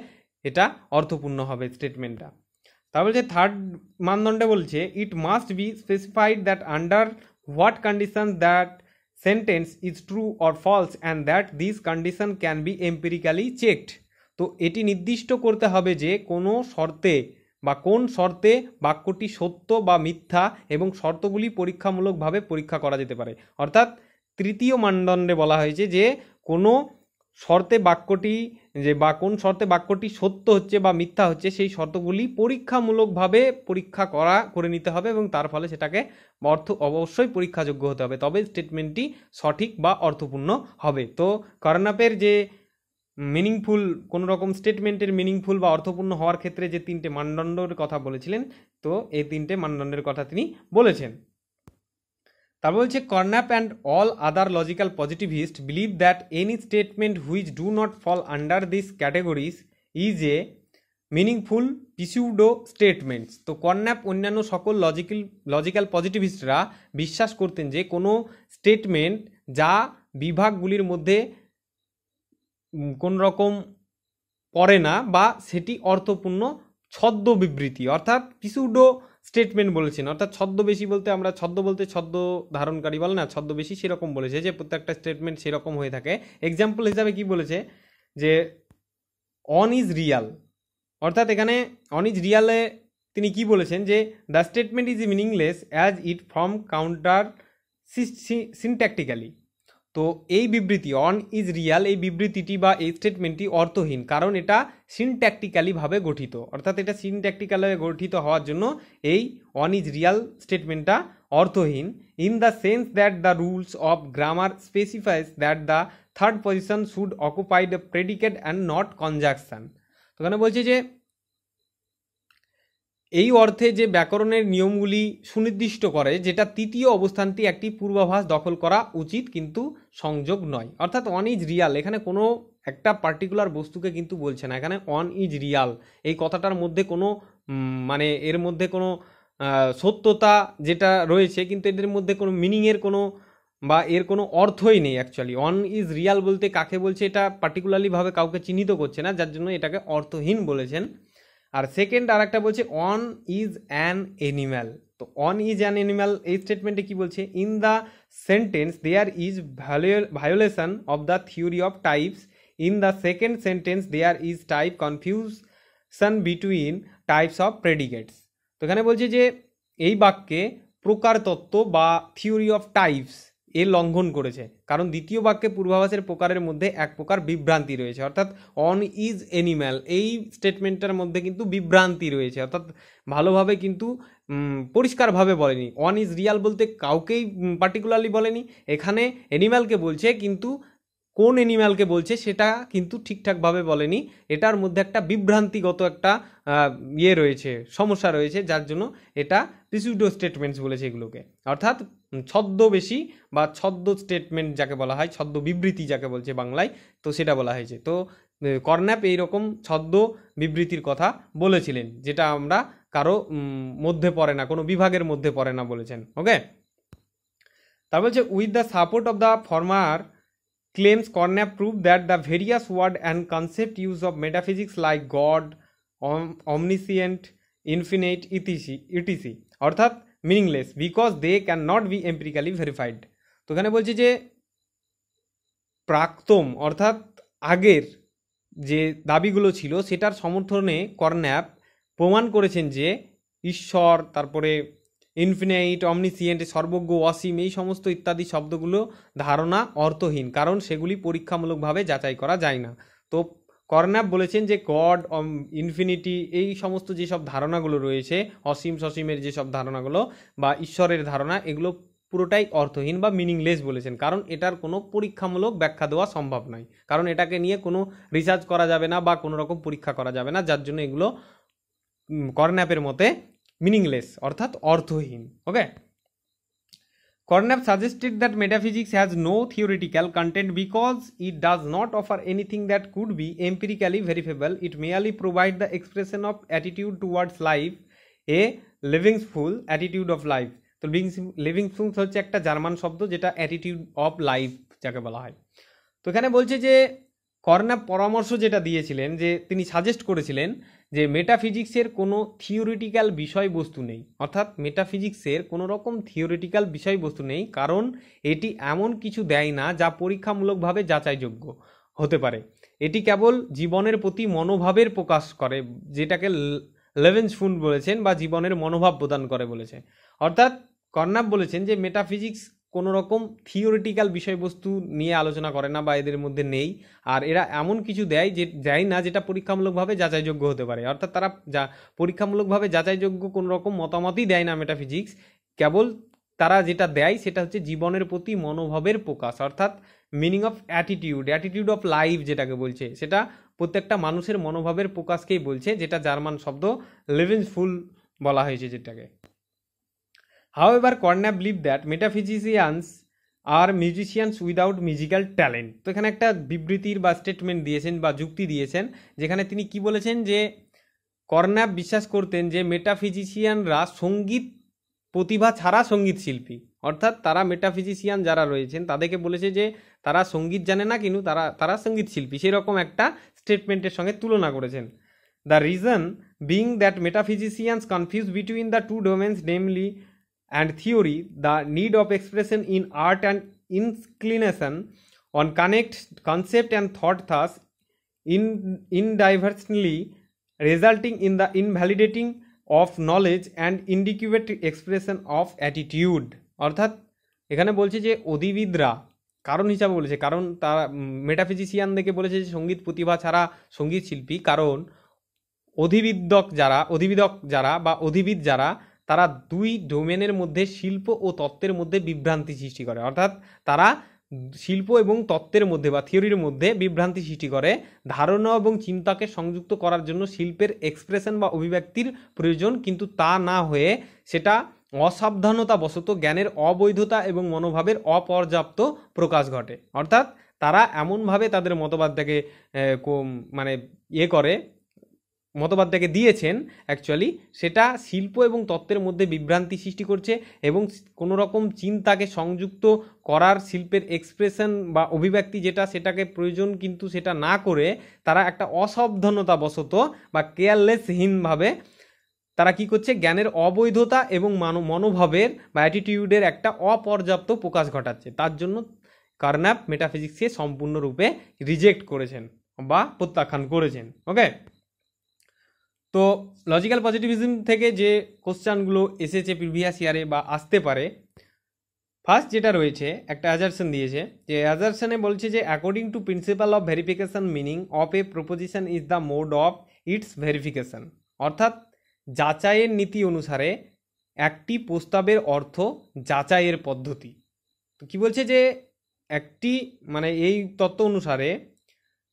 এটা অর্থপূর্ণ হবে স্টেটমেন্টটা। তারপর যে থার্ড মানদণ্ডে বলছে it must be specified that under what condition that sentence is true or false and that this condition can be empirically checked. তো এটি নির্দিষ্ট করতে হবে যে কোনো শর্তে বা কোন শর্তে বাক্যটি সত্য বা মিথ্যা এবং শর্তগুলি পরীক্ষামূলকভাবে পরীক্ষা করা যেতে পারে। অর্থাৎ তৃতীয় মানদণ্ডে বলা হয়েছে যে কোনো শর্তে বাক্যটি কোন শর্তে বাক্যটি সত্য হচ্ছে বা মিথ্যা হচ্ছে সেই শর্তগুলি পরীক্ষামূলকভাবে পরীক্ষা করে নিতে হবে এবং তার ফলে সেটাকে অবশ্যই পরীক্ষাযোগ্য হতে হবে, তবে স্টেটমেন্টটি সঠিক বা অর্থপূর্ণ হবে। তো কর্নাপের যে মিনিংফুল কোনো রকম স্টেটমেন্টের মিনিংফুল বা অর্থপূর্ণ হওয়ার ক্ষেত্রে যে তিনটে মানদণ্ডের কথা বলেছিলেন, তো এই তিনটে মানদণ্ডের কথা তিনি বলেছেন। তারপর বলছে Carnap and all other logical positivist believe that any statement which do not fall under this categories is a meaningful pseudo statements. তো কর্নাপ অন্যান্য সকল লজিক্যাল পজিটিভিস্টরা বিশ্বাস করতেন যে কোনো স্টেটমেন্ট যা বিভাগগুলির মধ্যে কোন রকম পড়ে না বা সেটি অর্থপূর্ণ ছদ্ম বিবৃতি, অর্থাৎ পিসিউডো স্টেটমেন্ট বলেছেন। অর্থাৎ ছদ্মবেশী বলতে আমরা ছদ্ম বলতে ছদ্ম ধারণকারী বলে না, ছদ্মবেশী সেরকম বলেছে যে প্রত্যেকটা স্টেটমেন্ট সেরকম হয়ে থাকে। এক্সাম্পল হিসাবে কি বলেছে যে অন ইজ রিয়াল, অর্থাৎ এখানে অন ইজ রিয়ালে তিনি কি বলেছেন যে the statement is meaningless as it from counter syntactically. তো এই বিবৃতি অন ইজ রিয়াল এই বিবৃতিটি বা এই স্টেটমেন্টটি অর্থহীন, কারণ এটা সিনট্যাকটিক্যালিভাবে গঠিত। অর্থাৎ এটা সিনট্যাকটিক্যালিভাবে গঠিত হওয়ার জন্য এই অন ইজ রিয়াল স্টেটমেন্টটা অর্থহীন। In the sense that the rules of grammar specifies that the third position should occupy the predicate and not conjunction. তো এখানে বলছে যে এই অর্থে যে ব্যাকরণের নিয়মগুলি সুনির্দিষ্ট করে যেটা তৃতীয় অবস্থানটি একটি পূর্বাভাস দখল করা উচিত কিন্তু সংযোগ নয়। অর্থাৎ অন ইজ রিয়াল এখানে কোনো একটা পার্টিকুলার বস্তুকে কিন্তু বলছে না, এখানে অন ইজ রিয়াল এই কথাটার মধ্যে কোনো এর মধ্যে কোনো সত্যতা যেটা রয়েছে, কিন্তু এদের মধ্যে কোনো মিনিংয়ের কোনো বা এর কোনো অর্থই নেই অ্যাকচুয়ালি। অন ইজ রিয়াল বলতে কাকে বলছে এটা পার্টিকুলারলিভাবে কাউকে চিহ্নিত করছে না, যার জন্য এটাকে অর্থহীন বলেছেন। আর সেকেন্ড আর একটা বলছে অন ইজ অ্যান এনিম্যাল। তো অন ইজ অ্যান এনিম্যাল এই স্টেটমেন্টে কি বলছে, in the sentence there is violation of the theory of types, in the second sentence there is type confusion between types of predicates. তো এখানে বলছে যে এই বাক্যে প্রকার তত্ত্ব বা থিওরি অফ টাইপস এর লঙ্ঘন করেছে, কারণ দ্বিতীয় বাক্যে পূর্বাভাসের প্রকারের মধ্যে এক প্রকার বিভ্রান্তি রয়েছে। অর্থাৎ অন ইজ এনিম্যাল এই স্টেটমেন্টটার মধ্যে কিন্তু বিভ্রান্তি রয়েছে, অর্থাৎ ভালোভাবে কিন্তু পরিষ্কারভাবে বলেনি। অন ইজ রিয়াল বলতে কাউকেই পার্টিকুলারলি বলেনি, এখানে এনিম্যালকে বলছে, কিন্তু কোন এনিম্যালকে বলছে সেটা কিন্তু ঠিকঠাকভাবে বলেনি। এটার মধ্যে একটা বিভ্রান্তিগত একটা রয়েছে, সমস্যা রয়েছে, যার জন্য এটা প্রিসিউডো স্টেটমেন্টস বলেছে এগুলোকে। অর্থাৎ ছদ্মবেশী বা ছদ্ম স্টেটমেন্ট যাকে বলা হয়, ছদ্ম বিবৃতি যাকে বলছে বাংলায়, তো সেটা বলা হয়েছে। তো কর্ন্যাপ এইরকম ছদ্ম বিবৃতির কথা বলেছিলেন, যেটা আমরা কারো মধ্যে পড়ে না, কোনো বিভাগের মধ্যে পড়ে না বলেছেন। ওকে, তারপর বলছে with the support of the former claims Cornap proved that the various word and concept use of metaphysics like God, omniscient, infinite, etc. অর্থাৎ meaningless because they cannot be empirically verified। তো এখানে বলছে যে প্রাক্তম অর্থাৎ আগের যে দাবিগুলো ছিল সেটার সমর্থনে কর্ন্যাপ প্রমাণ করেছেন যে ঈশ্বর, তারপরে ইনফিনাইট, অমনিসিয়েন্ট, সর্বজ্ঞ, অসীম, এই সমস্ত ইত্যাদি শব্দগুলো ধারণা অর্থহীন, কারণ সেগুলি পরীক্ষামূলকভাবে যাচাই করা যায় না। তো কর্ন্যাপ বলেছেন যে গড, ইনফিনিটি, এই সমস্ত যেসব ধারণাগুলো রয়েছে, অসীম সসীমের যেসব ধারণাগুলো বা ঈশ্বরের ধারণা, এগুলো পুরোটাই অর্থহীন বা মিনিংলেস বলেছেন, কারণ এটার কোনো পরীক্ষামূলক ব্যাখ্যা দেওয়া সম্ভব নয়, কারণ এটাকে নিয়ে কোনো রিসার্চ করা যাবে না বা কোনো রকম পরীক্ষা করা যাবে না, যার জন্য এগুলো কর্ন্যাপের মতে meaningless অর্থাৎ অর্থহীন। ওকে, Cornap suggested that metaphysics has no theoretical content because it does not offer anything that could be empirically verifiable. It merely provides the expression of attitude towards life, a livingful attitude of life। তো লিভিংফুল হচ্ছে একটা জার্মান শব্দ, যেটা অ্যাটিটিউড অফ লাইফ যাকে বলা হয়। তো এখানে বলছে যে কর্ন্যাপ পরামর্শ যেটা দিয়েছিলেন, যে তিনি সাজেস্ট করেছিলেন যে মেটাফিজিক্সের কোনো থিওরিটিক্যাল বিষয়বস্তু নেই, অর্থাৎ মেটাফিজিক্সের কোনো রকম থিওরিটিক্যাল বিষয়বস্তু নেই, কারণ এটি এমন কিছু দেয় না যা পরীক্ষামূলকভাবে যাচাইযোগ্য হতে পারে। এটি কেবল জীবনের প্রতি মনোভাবের প্রকাশ করে, যেটাকে লেভেনসফুন বলেছেন, বা জীবনের মনোভাব প্রদান করে বলেছে। অর্থাৎ কর্ন্যাপ বলেছেন যে মেটাফিজিক্স কোনো রকম থিওরিটিক্যাল বিষয়বস্তু নিয়ে আলোচনা করে না বা এদের মধ্যে নেই, আর এরা এমন কিছু দেয় না যেটা পরীক্ষামূলকভাবে যাচাইযোগ্য হতে পারে। অর্থাৎ তারা পরীক্ষামূলকভাবে যাচাইযোগ্য কোনো রকম মতামতই দেয় না মেটাফিজিক্স, কেবল তারা যেটা দেয় সেটা হচ্ছে জীবনের প্রতি মনোভাবের প্রকাশ, অর্থাৎ meaning of attitude of life যেটাকে বলছে, সেটা প্রত্যেকটা মানুষের মনোভাবের প্রকাশকেই বলছে, যেটা জার্মান শব্দ লিভিংফুল বলা হয়েছে যেটাকে। However, Cornap believed that metaphysicians are musicians without musical talent। তো এখানে একটা বিবৃতির বা স্টেটমেন্ট দিয়েছেন বা যুক্তি দিয়েছেন, যেখানে তিনি কি বলেছেন যে কর্ন্যাপ বিশ্বাস করতেন যে মেটাফিজিশিয়ানরা সঙ্গীত প্রতিভা ছাড়া সঙ্গীত শিল্পী, অর্থাৎ তারা মেটাফিজিশিয়ান যারা রয়েছেন তাদেরকে বলেছে যে তারা সঙ্গীত জানে না, কিন্তু তারা সঙ্গীত শিল্পী, সেরকম একটা স্টেটমেন্টের সঙ্গে তুলনা করেছেন। The reason being that metaphysicians confuse between the two domains, namely and theory, the need of expression in art and inclination on concept and thought, thus inadvertently resulting in the invalidating of knowledge and inadequate expression of attitude। অর্থাৎ এখানে বলছে যে অধিবিদরা কারণ হিসাবে বলেছে, কারণ তারা মেটাফিজিশিয়ানদেরকে বলেছে যে সঙ্গীত প্রতিভা ছাড়া সঙ্গীত শিল্পী, কারণ অধিবিদক যারা বা অধিবিদ যারা, তারা দুই ডোমেনের মধ্যে শিল্প ও তত্ত্বের মধ্যে বিভ্রান্তি সৃষ্টি করে, অর্থাৎ তারা শিল্প এবং তত্ত্বের মধ্যে বা থিওরির মধ্যে বিভ্রান্তি সৃষ্টি করে। ধারণা এবং চিন্তাকে সংযুক্ত করার জন্য শিল্পের এক্সপ্রেশন বা অভিব্যক্তির প্রয়োজন, কিন্তু তা না হয়ে সেটা অসাবধানতাবশত জ্ঞানের অবৈধতা এবং মনোভাবের অপর্যাপ্ত প্রকাশ ঘটে। অর্থাৎ তারা এমনভাবে তাদের মতবাদটাকে করে মতবাদটাকে দিয়েছেন অ্যাকচুয়ালি সেটা শিল্প এবং তত্ত্বের মধ্যে বিভ্রান্তি সৃষ্টি করছে এবং কোনো রকম চিন্তাকে সংযুক্ত করার শিল্পের এক্সপ্রেশন বা অভিব্যক্তি যেটা সেটাকে প্রয়োজন কিন্তু সেটা না করে তারা একটা অসাবধানতাবশত বা কেয়ারলেসহীনভাবে তারা কি করছে, জ্ঞানের অবৈধতা এবং মনোভাবের বা অ্যাটিটিউডের একটা অপর্যাপ্ত প্রকাশ ঘটাচ্ছে। তার জন্য কার্নাপ মেটাফিজিক্সকে সম্পূর্ণরূপে রিজেক্ট করেছেন বা প্রত্যাখ্যান করেছেন। ওকে, তো লজিক্যাল পজিটিভিজম থেকে যে কোশ্চেনগুলো এসেছে প্রিভিয়াস ইয়ারে বা আসতে পারে, ফার্স্ট যেটা রয়েছে একটা অ্যাজারশন দিয়েছে, যে অ্যাজারশনে বলছে যে according two principal of verification meaning of a proposition is the mode of its verification. অর্থাৎ যাচাইয়ের নীতি অনুসারে একটি প্রস্তাবের অর্থ যাচাইয়ের পদ্ধতি। তো কী বলছে যে একটি মানে এই তত্ত্ব অনুসারে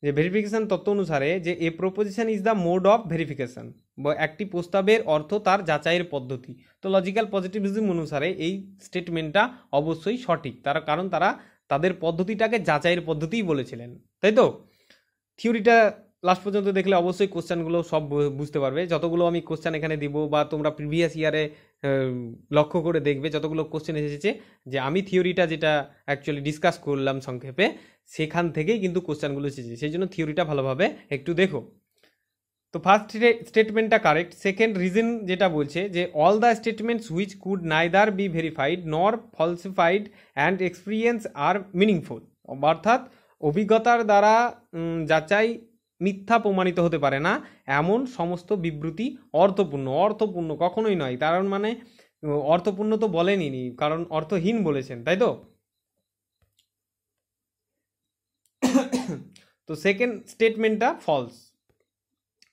যে ভেরিফিকেশন তত্ত্ব অনুসারে যে a proposition is the mode of verification, বা একটি প্রস্তাবের অর্থ তার যাচাইয়ের পদ্ধতি। তো লজিক্যাল পজিটিভিজম অনুসারে এই স্টেটমেন্টটা অবশ্যই সঠিক, তার কারণ তারা তাদের পদ্ধতিটাকে যাচাইয়ের পদ্ধতিই বলেছিলেন, তাই তো। থিওরিটা লাস্ট পর্যন্ত দেখলে অবশ্যই কোশ্চেনগুলো সব বুঝতে পারবে। যতগুলো আমি কোশ্চেন এখানে দিব বা তোমরা প্রিভিয়াস ইয়ারে লক্ষ্য করে দেখবে যতগুলো কোশ্চেন এসেছে, যে আমি থিওরিটা যেটা অ্যাকচুয়ালি ডিসকাস করলাম সংক্ষেপে সেখান থেকেই কিন্তু কোশ্চেনগুলো এসেছে, সেই জন্য থিওরিটা ভালোভাবে একটু দেখো। তো ফার্স্ট স্টেটমেন্টটা কারেক্ট। সেকেন্ড রিজন যেটা বলছে যে all the statements which could neither be verified nor falsified and experience are meaningful. অর্থাৎ অভিজ্ঞতার দ্বারা যাচাই মিথ্যা প্রমাণিত হতে পারে না এমন সমস্ত বিবৃতি অর্থপূর্ণ কখনোই নয়। তার মানে অর্থপূর্ণ তো বলেনি, কারণ অর্থহীন বলেছেন, তাই তো। তো সেকেন্ড স্টেটমেন্টটা ফলস।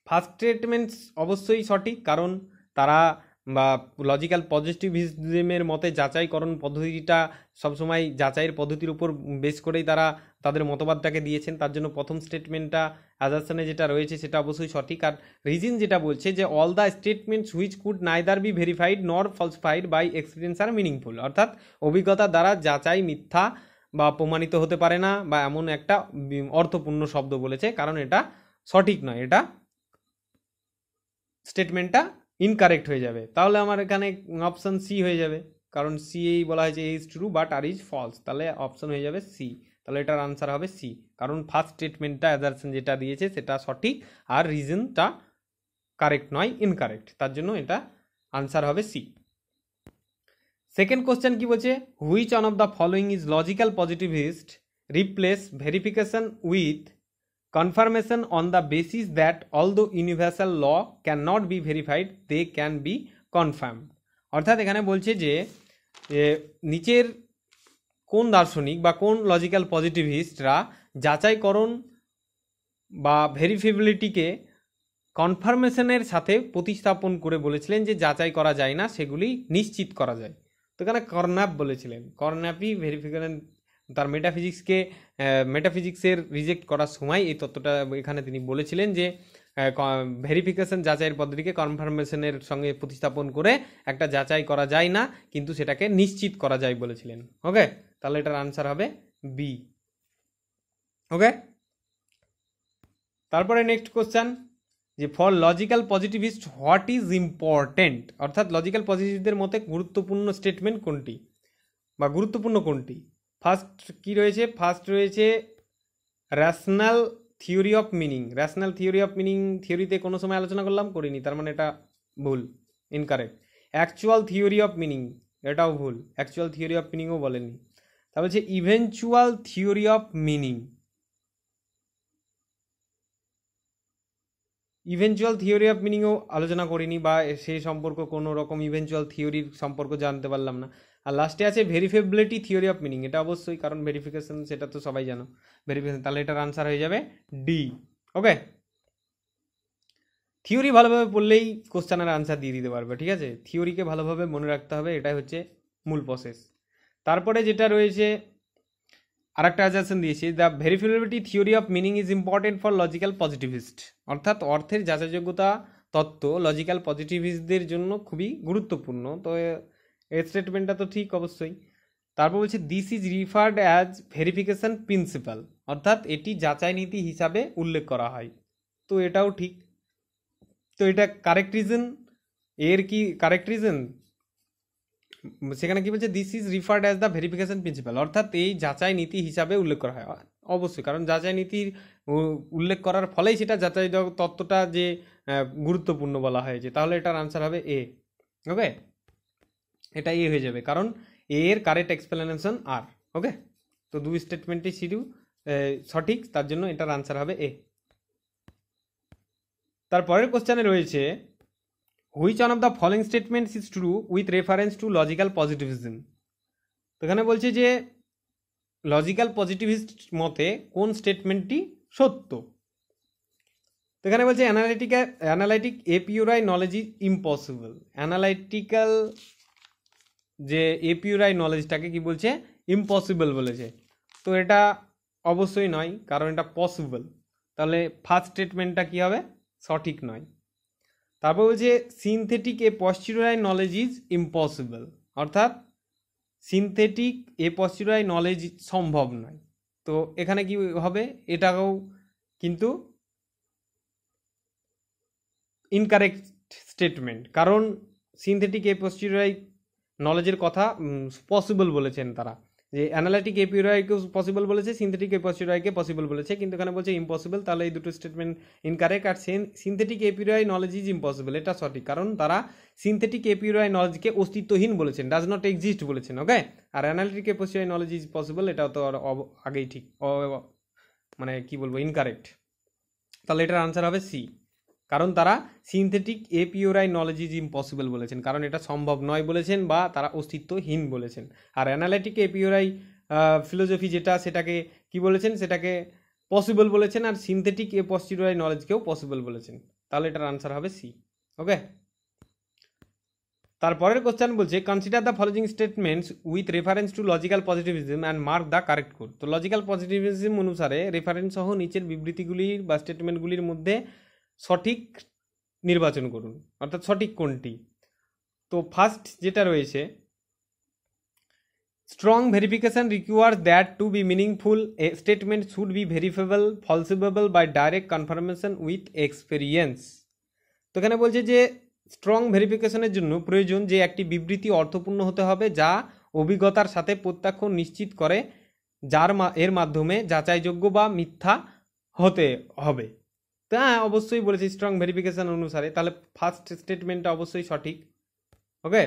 ফার্স্ট স্টেটমেন্টস অবশ্যই সঠিক, কারণ তারা বা লজিক্যাল পজিটিভিজমের মতে যাচাইকরণ পদ্ধতিটা সবসময় যাচাইয়ের পদ্ধতির উপর বেস করেই তারা তাদের মতবাদটাকে দিয়েছেন। তার জন্য প্রথম স্টেটমেন্টটা অ্যাজারশনে যেটা রয়েছে সেটা অবশ্যই সঠিক। আর রিজন যেটা বলছে যে all the statements which could neither be verified nor falsified by experience are meaningful, অর্থাৎ অভিজ্ঞতার দ্বারা যাচাই মিথ্যা বা প্রমাণিত হতে পারে না বা এমন একটা অর্থপূর্ণ শব্দ বলেছে, কারণ এটা সঠিক নয়, এটা স্টেটমেন্টটা ইনকারেক্ট হয়ে যাবে। তাহলে আমার এখানে অপশান সি হয়ে যাবে, কারণ সি এই বলা হয়েছে is true but R is false, তাহলে অপশান হয়ে যাবে সি। তাহলে এটার আনসার হবে সি, কারণ ফার্স্ট স্টেটমেন্টটা অ্যাজারশন যেটা দিয়েছে সেটা সঠিক আর রিজনটা কারেক্ট নয়, ইনকারেক্ট, তার জন্য এটা আনসার হবে সি। সেকেন্ড কোশ্চেন কি বলছে, which one of the following is logical positivist replace verification with confirmation on the basis that although universal law cannot be verified they can be confirmed। অর্থাৎ এখানে বলছে যে নিচের কোন দার্শনিক বা কোন লজিক্যাল পজিটিভিস্টরা যাচাইকরণ বা ভেরিফিবিলিটিকে কনফার্মেশনের সাথে প্রতিস্থাপন করে বলেছিলেন যে যাচাই করা যায় না, সেগুলি নিশ্চিত করা যায়। তো এখানে কর্নাপ বলেছিলেন, কর্নাপই ভেরিফিকেশন তার মেটাফিজিক্সের রিজেক্ট করার সময় এই তত্ত্বটা এখানে তিনি বলেছিলেন যে ভেরিফিকেশন যাচাইয়ের পদ্ধতিকে কনফার্মেশনের সঙ্গে প্রতিস্থাপন করে একটা যাচাই করা যায় না কিন্তু সেটাকে নিশ্চিত করা যায় বলেছিলেন। ওকে, তাহলে এটার আনসার হবে বি। ওকে, তারপরে নেক্সট কোশ্চেন, যে for logical positivist what is important, অর্থাৎ লজিক্যাল পজিটিভদের মতে গুরুত্বপূর্ণ স্টেটমেন্ট কোনটি বা গুরুত্বপূর্ণ কোনটি। ফার্স্ট কি রয়েছে, ফার্স্ট রয়েছে rational theory of meaning. Rational theory of meaning থিওরিতে কোনো সময় আলোচনা করলাম, করিনি, তার মানে এটা ভুল, incorrect. Actual theory of meaning, এটাও ভুল, অ্যাকচুয়াল থিওরি অফ মিনিংও বলেনি। তারপর হচ্ছে eventual theory of meaning, eventual theory of মিনিংও আলোচনা করিনি বা সেই সম্পর্ক কোনো রকম ইভেনচুয়াল থিওরির সম্পর্ক জানতে পারলাম না। আর লাস্টে আছে ভেরিফেবিলিটি থিওরি অফ মিনিং, এটা অবশ্যই, কারণ ভেরিফিকেশন সেটা তো সবাই জানো ভেরিফিকেশন, তাহলে এটার আনসার হয়ে যাবে ডি। ওকে, থিওরি ভালোভাবে পড়লেই কোশ্চেনের আনসার দিয়ে দিতে পারবে, ঠিক আছে। থিওরিকে ভালোভাবে মনে রাখতে হবে, এটাই হচ্ছে মূল প্রসেস। তারপরে যেটা রয়েছে আরেকটা অ্যাজারশন দিয়েছি, the verifiability theory of meaning is important for logical positivist, অর্থাৎ অর্থের যাচাইযোগ্যতা তত্ত্ব লজিক্যাল পজিটিভিস্টদের জন্য খুবই গুরুত্বপূর্ণ। তো এই স্টেটমেন্টটা তো ঠিক অবশ্যই। তারপর বলছে this is referred as verification principal, অর্থাৎ এটি যাচাই নীতি হিসাবে উল্লেখ করা হয়, তো এটাও ঠিক। তো এটা কারেক্ট রিজন, এর কি কারেক্ট রিজন? সেখানে কি বলছে, this is referred as the verification principal, অর্থাৎ এই যাচাই নীতি হিসাবে উল্লেখ করা হয়। অবশ্যই, কারণ যাচাই নীতির উল্লেখ করার ফলেই সেটা যাচাই তত্ত্বটা যে গুরুত্বপূর্ণ বলা হয়েছে, তাহলে এটার আনসার হবে এ। ওকে, এটা এ হয়ে যাবে, কারণ এ এর কারেক্ট এক্সপ্লেনেশন আর। ওকে, তো দুই স্টেটমেন্টই শুধু সঠিক, তার জন্য এটার আনসার হবে এ। তারপরের কোশ্চেনে রয়েছে, which one of the following statements is true with reference to logical positivism. তো এখানে বলছে যে লজিক্যাল পজিটিভিস্ট মতে কোন স্টেটমেন্টটি সত্য। তো এখানে বলছে analytic a priori knowledge is impossible. Analytical যে এপিউরাই নলেজটাকে কি বলছে, ইম্পসিবল বলেছে। তো এটা অবশ্যই নয়, কারণ এটা পসিবল। তাহলে ফার্স্ট স্টেটমেন্টটা কি হবে, সঠিক নয়। তারপর বলছে synthetic a posteriori knowledge is impossible, অর্থাৎ সিনথেটিক এ পশ্চিউরাই নলেজ সম্ভব নয়। তো এখানে কি হবে, এটাও কিন্তু ইনকারেক্ট স্টেটমেন্ট, কারণ সিনথেটিক এ পশ্চিউরাই নলেজের কথা পসিবল বলেছেন তারা, যে অ্যানালাইটিক এপিউরাইকে পসিবল বলেছে, সিনথেটিক এপিউরাইকে পসিবল বলেছে, কিন্তু এখানে বলছে ইম্পসিবল। তাহলে এই দুটো স্টেটমেন্ট ইনকারেক্ট। আর synthetic a priori knowledge is impossible, এটা সঠিক, কারণ তারা সিনথেটিক এপিউরাই নলেজকে অস্তিত্বহীন বলেছেন, ডাজ নট এক্সিস্ট বলেছেন। ওকে, আর অ্যানালিটিক এপিউরাই নলেজ ইজ পসিবল, এটাও তো আগেই ঠিক, মানে কি বলবো, ইনকারেক্ট। তাহলে এটার আনসার হবে সি, কারণ তারা synthetic a priori knowledge is impossible বলেছেন, কারণ এটা সম্ভব নয় বলেছেন, বা তারা অস্তিত্বহীন বলেছেন। আর অ্যানালাইটিক এপিউরাই ফিলোসফি যেটা, সেটাকে কি বলেছেন, সেটাকে পসিবল বলেছেন, আর সিনথেটিক এ পস্টিউরাই নলেজকেও পসিবল বলেছেন। তাহলে এটার আনসার হবে সি। ওকে, তারপরের কোশ্চেন বলছে, consider the following statements with reference to logical positivism and mark the correct code. তো লজিক্যাল পজিটিভিজম অনুসারে রেফারেন্স সহ নিচের বিবৃতিগুলির বা স্টেটমেন্টগুলির মধ্যে সঠিক নির্বাচন করুন, অর্থাৎ সঠিক কোনটি। তো ফার্স্ট যেটা রয়েছে, strong verification requires that to be meaningful a statement should be verifiable falsifiable by direct confirmation with experience. তো এখানে বলছে যে স্ট্রং ভেরিফিকেশনের জন্য প্রয়োজন যে একটি বিবৃতি অর্থপূর্ণ হতে হবে, যা অভিজ্ঞতার সাথে প্রত্যক্ষ নিশ্চিত করে, যার এর মাধ্যমে যাচাইযোগ্য বা মিথ্যা হতে হবে। তো হ্যাঁ, অবশ্যই বলেছি স্ট্রং ভেরিফিকেশন অনুসারে, তাহলে ফার্স্ট স্টেটমেন্টটা অবশ্যই সঠিক। ওকে,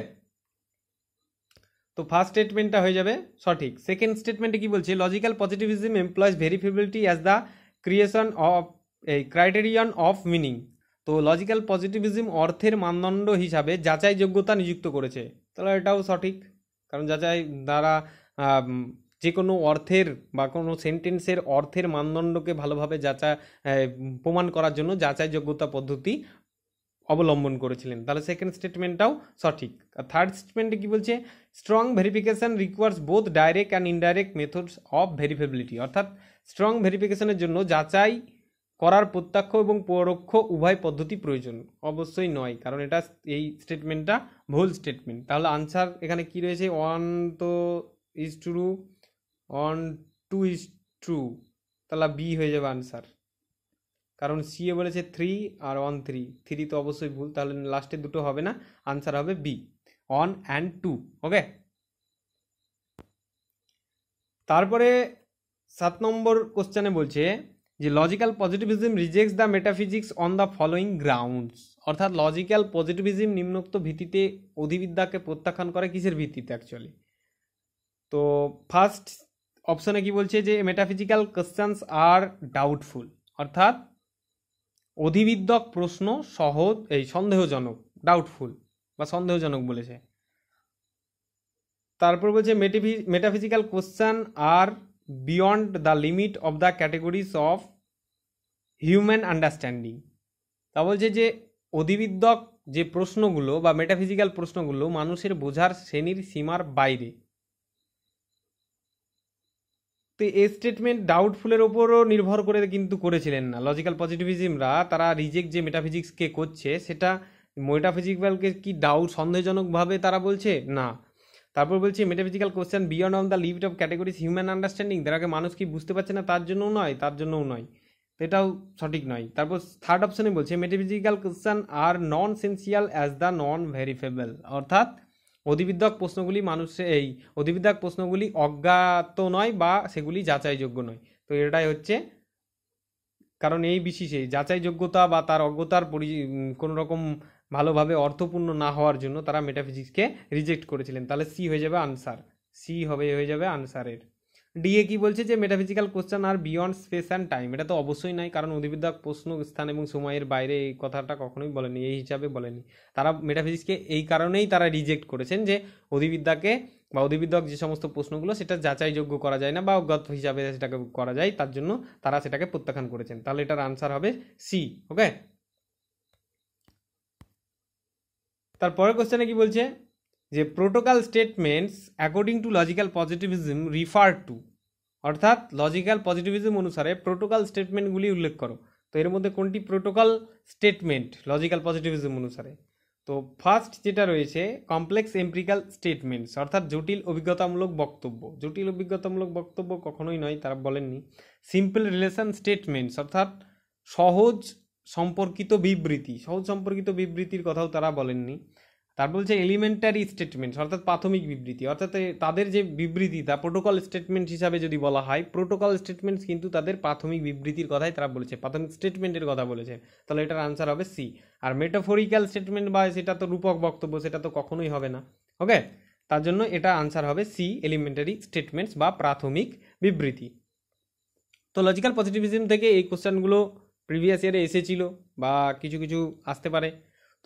তো ফার্স্ট স্টেটমেন্টটা হয়ে যাবে সঠিক। সেকেন্ড স্টেটমেন্টে কি বলছে, logical positivism employs verifiability as the creation of এই ক্রাইটেরিয়ন অফ মিনিং। তো লজিক্যাল পজিটিভিজম অর্থের মানদণ্ড হিসাবে যাচাইযোগ্যতা নিযুক্ত করেছে, তাহলে এটাও সঠিক, কারণ যাচাই দ্বারা যে কোনো অর্থের বা কোনো সেন্টেন্সের অর্থের মানদণ্ডকে ভালোভাবে প্রমাণ করার জন্য যাচাইযোগ্যতা পদ্ধতি অবলম্বন করেছিলেন। তাহলে সেকেন্ড স্টেটমেন্টটাও সঠিক। আর থার্ড স্টেটমেন্টে কি বলছে, strong verification requires both direct and indirect methods of verifiability, অর্থাৎ স্ট্রং ভেরিফিকেশনের জন্য যাচাই করার প্রত্যক্ষ এবং পরোক্ষ উভয় পদ্ধতি প্রয়োজন। অবশ্যই নয়, কারণ এটা এই স্টেটমেন্টটা ভুল স্টেটমেন্ট। তাহলে আনসার এখানে কি রয়েছে, 1 তো ইজ ট্রু, 1 2 ইজ ট্রু, তাহলে বি হয়ে যাবে আনসার, কারণ সি এ বলেছে 3 আর 1 3 তো অবশ্যই ভুল, তাহলে লাস্টে দুটো হবে না, আনসার হবে বি 1 and 2। ওকে, তারপরে 7 নম্বর কোশ্চেনে বলছে যে logical positivism rejects the metaphysics on the following grounds, অর্থাৎ লজিক্যাল পজিটিভিজম নিম্নোক্ত ভিত্তিতে অধিবিদ্যাকে প্রত্যাখ্যান করে, কিসের ভিত্তিতে অ্যাকচুয়ালি। তো ফার্স্ট অপশনে কি বলছে যে মেটাফিজিক্যাল কোশ্চেন্স আর ডাউটফুল, অর্থাৎ অধিবিদ্যক প্রশ্ন সন্দেহজনক, ডাউটফুল বা সন্দেহজনক বলেছে। তারপর বলছে metaphysical question are beyond the limit of the categories of human understanding. তা বলছে যে অধিবিদ্যক যে প্রশ্নগুলো বা মেটাফিজিক্যাল প্রশ্নগুলো মানুষের বোঝার শ্রেণীর সীমার বাইরে। তো এই স্টেটমেন্ট ডাউটফুলের ওপরও নির্ভর করে কিন্তু করেছিলেন না লজিক্যাল পজিটিভিজমরা, তারা রিজেক্ট যে মেটাফিজিক্সকে করছে সেটা মেটাফিজিক্যালকে কি সন্দেহজনকভাবে তারা বলছে না। তারপর বলছে metaphysical question beyond on the limit of categories human understanding, তারাকে মানুষ কি বুঝতে পারছে না তার জন্যও নয়। তো এটাও সঠিক নয়। তারপর থার্ড অপশনে বলছে metaphysical question are nonsensical as the non verifiable, অর্থাৎ অধিবিদ্যক প্রশ্নগুলি অধিবিদ্যক প্রশ্নগুলি অজ্ঞাত নয় বা সেগুলি যাচাইযোগ্য নয়। তো এটাই হচ্ছে কারণ এই বিশেষে যাচাইযোগ্যতা বা তার অজ্ঞতার কোনো রকম ভালোভাবে অর্থপূর্ণ না হওয়ার জন্য তারা মেটাফিজিক্সকে রিজেক্ট করেছিলেন। তাহলে সি হয়ে যাবে আনসার, সি হয়ে যাবে আনসারের। ডিএ কি বলছে যে metaphysical question are beyond space and time, এটা তো অবশ্যই নাই, কারণ অধিবিদ্যক প্রশ্ন স্থান এবং সময়ের বাইরে এই কথাটা কখনোই বলেনি, এই হিসাবে বলেনি। তারা মেটাফিজিক্সকে এই কারণেই তারা রিজেক্ট করেছেন যে অধিবিদ্যাকে বা অধিবিদ্যক যে সমস্ত প্রশ্নগুলো সেটা যাচাইযোগ্য করা যায় না বা অজ্ঞাত হিসাবে সেটাকে করা যায়, তার জন্য তারা সেটাকে প্রত্যাখ্যান করেছেন। তাহলে এটার আনসার হবে সি। ওকে, তারপরের কোশ্চেনে কি বলছে যে protocol statements according to logical positivism refer to, অর্থাৎ লজিক্যাল পজিটিভিজম অনুসারে প্রোটোকল স্টেটমেন্টগুলি উল্লেখ করো। তো এর মধ্যে কোনটি প্রোটোকল স্টেটমেন্ট লজিক্যাল পজিটিভিজম অনুসারে? তো ফার্স্ট যেটা রয়েছে কমপ্লেক্স এমপিরিক্যাল স্টেটমেন্টস, অর্থাৎ জটিল অভিজ্ঞতামূলক বক্তব্য। জটিল অভিজ্ঞতামূলক বক্তব্য কখনোই নয়, তারা বলেননি। সিম্পল রিলেশন স্টেটমেন্টস, অর্থাৎ সহজ সম্পর্কিত বিবৃতি, সহজ সম্পর্কিত বিবৃতির কথাও তারা বলেননি। তারপর বলছে এলিমেন্টারি স্টেটমেন্টস, অর্থাৎ প্রাথমিক বিবৃতি, অর্থাৎ তাদের যে বিবৃতি তা প্রোটোকল স্টেটমেন্ট হিসাবে যদি বলা হয়, প্রোটোকল স্টেটমেন্টস কিন্তু তাদের প্রাথমিক বিবৃতির কথাই তারা বলেছে, প্রাথমিক স্টেটমেন্টের কথা বলেছে। তাহলে এটার আনসার হবে সি। আর মেটাফোরিক্যাল স্টেটমেন্ট বা সেটা তো রূপক বক্তব্য, সেটা তো কখনোই হবে না। ওকে, তার জন্য এটা আনসার হবে সি, এলিমেন্টারি স্টেটমেন্টস বা প্রাথমিক বিবৃতি। তো লজিক্যাল পজিটিভিজম থেকে এই কোশ্চেনগুলো প্রিভিয়াস ইয়ারে এসেছিল বা কিছু কিছু আসতে পারে,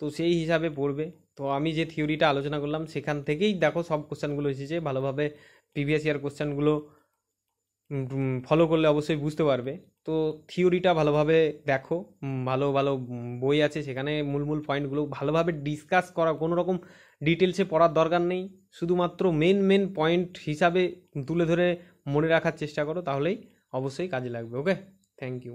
তো সেই হিসাবে পড়বে। তো আমি যে থিওরিটা আলোচনা করলাম সেখান থেকেই দেখো সব কোশ্চেনগুলো এসেছে, ভালোভাবে প্রিভিয়াস ইয়ার কোশ্চেনগুলো ফলো করলে অবশ্যই বুঝতে পারবে। তো থিওরিটা ভালোভাবে দেখো, ভালো ভালো বই আছে, সেখানে মূল মূল পয়েন্টগুলো ভালোভাবে ডিসকাস করা, কোনো রকম ডিটেলসে পড়ার দরকার নেই, শুধুমাত্র মেন পয়েন্ট হিসাবে তুলে ধরে মনে রাখার চেষ্টা করো, তাহলেই অবশ্যই কাজে লাগবে। ওকে, থ্যাংক ইউ।